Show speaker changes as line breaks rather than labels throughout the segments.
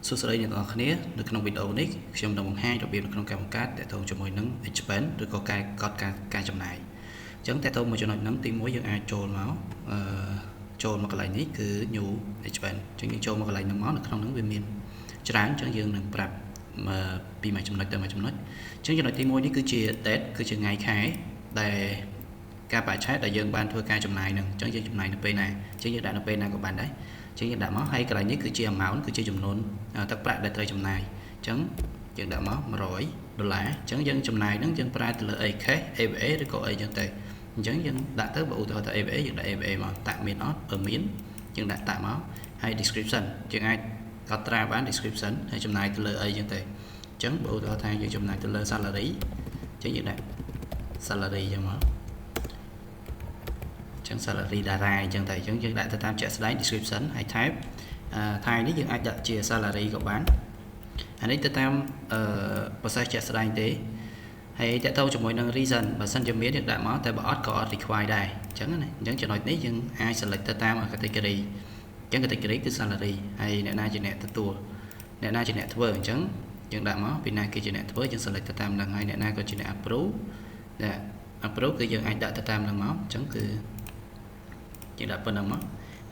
សួស្តីអ្នកទាំងអស់គ្នានៅក្នុងវីដេអូនេះខ្ញុំនឹងបង្ហាញរបៀបនៅក្នុងការបង្កើតទាក់ទងជាមួយនឹង expense ឬក៏ការចំណាយអញ្ចឹងទាក់ទងមួយចំណុចហ្នឹងទី1យើងអាចចូលមកកន្លែងនេះគឺ new expense អញ្ចឹងយើងចូលមកកន្លែងហ្នឹងមកនៅក្នុងហ្នឹងវាមានច្រើនអញ្ចឹងយើងនឹងប្រាប់ពីមួយចំណុចទៅមួយចំណុចអញ្ចឹងចំណុចទី1នេះគឺជា date គឺជាថ្ងៃខែដែលការបរិច្ឆេទដែលយើងបានធ្វើការចំណាយហ្នឹងអញ្ចឹងយើងចំណាយនៅពេលណាអញ្ចឹងយើងដាក់នៅពេលណាក៏បានដែរអញ្ចឹងយើងដាក់មកហើយកន្លែងនេះគឺជា amount គឺជាចំនួនទឹកប្រាក់ដែលត្រូវចំណាយអញ្ចឹងយើងដាក់មក$100អញ្ចឹងយើងចំណាយហ្នឹងយើងប្រើទៅលើ cash AVA ឬក៏អីចឹងទៅអញ្ចឹងយើងដាក់ទៅបើឧទាហរណ៍ទៅ AVA យើងដាក់ AVA មកតាក់មានអត់បើមានយើងដាក់តាក់មកហើយ description យើងអាចកត់ត្រាបាន description ហើយចំណាយទៅលើអីចឹងទៅអញ្ចឹងបើឧទាហរណ៍ថាយើងចំណាយទៅលើ salary អញ្ចឹងយើងដាក់ salary ចឹងមកចឹង salary តារាអញ្ចឹងតែអញ្ចឹងយើងដាក់ទៅតាមជាក់ស្ដែង description ហើយ type នេះយើងអាចដាក់ជា salary ក៏បានអានេះទៅតាមprocess ជាក់ស្ដែងទេហើយតើតើជាមួយនឹង reason បើសិនជាមានយើងដាក់មកតែបើអត់ក៏អត់ require ដែរអញ្ចឹងណាអញ្ចឹងចំណុចនេះយើងអាច select ទៅតាម category អញ្ចឹង category គឺ salary ហើយអ្នកណាជាអ្នកទទួលអ្នកណាជាអ្នកធ្វើអញ្ចឹងយើងដាក់មកពីណាគេជាអ្នកធ្វើយើង select ទៅតាមនឹងហើយអ្នកណាក៏ជាអ្នក approve ដែល approve គឺយើងអាចដាក់ទៅតាមនឹងមកអញ្ចឹងគឺយើងដាក់ប៉ុណ្្នឹងមក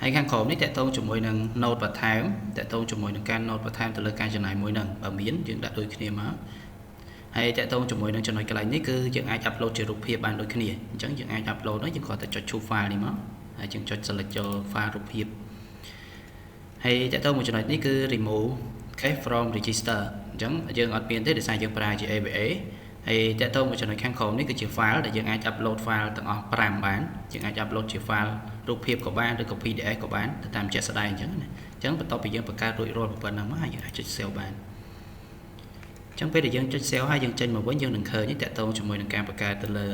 ហើយខាងក្រោមនេះតកតងជាមួយនឹង note បន្ថែមតកតងជាមួយនឹងការ note បន្ថែមទៅលើការចំណាយមួយហ្នឹងបើមានយើងដាក់ដូចគ្នាមកហើយតកតងជាមួយនឹងចំណុចកន្លែងនេះគឺយើងអាច upload ជារូបភាពបានដូចគ្នាអញ្ចឹងយើងអាច upload ហ្នឹងយើងគ្រាន់តែចុច choose file នេះមកហើយយើងចុច select ចូល file រូបភាពហើយតកតងមួយចំណុចនេះគឺ remove cache from register អញ្ចឹងយើងអត់មានទេដោយសារយើងប្រើជា AVA ហើយតកតងមួយចំណុចខាងក្រោមនេះគឺជា file ដែលយើងអាច upload file ទាំងអស់5បានយើងអាច upload ជា file រូបភាពក៏បានឬក៏ PDF ក៏បានទៅតាមជាក់ស្ដែងអញ្ចឹងណាអញ្ចឹងបន្ទាប់ពីយើងបង្កើតរួចរាល់ប៉ុណ្ណឹងមកហើយយើងអាចចុច save បានអញ្ចឹងពេលដែលយើងចុច save ហើយយើងចេញមកវិញយើងនឹងឃើញតកតងជាមួយនឹងការបង្កើតទៅលើ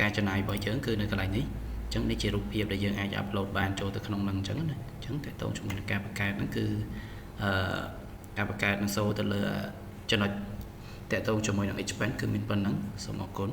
ការចំណាយរបស់យើងគឺនៅកន្លែងនេះអញ្ចឹងនេះជារូបភាពដែលយើងអាច upload បានចូលទៅក្នុងហ្នឹងអញ្ចឹងណាអញ្ចឹងតកតងជាមួយនឹងការបង្កើតហ្នឹងគឺការបង្កើតនឹងចូលទៅលើចំណុចតកតងជាមួយនឹង expense គឺមានប៉ុណ្ណឹងសូមអរគុណ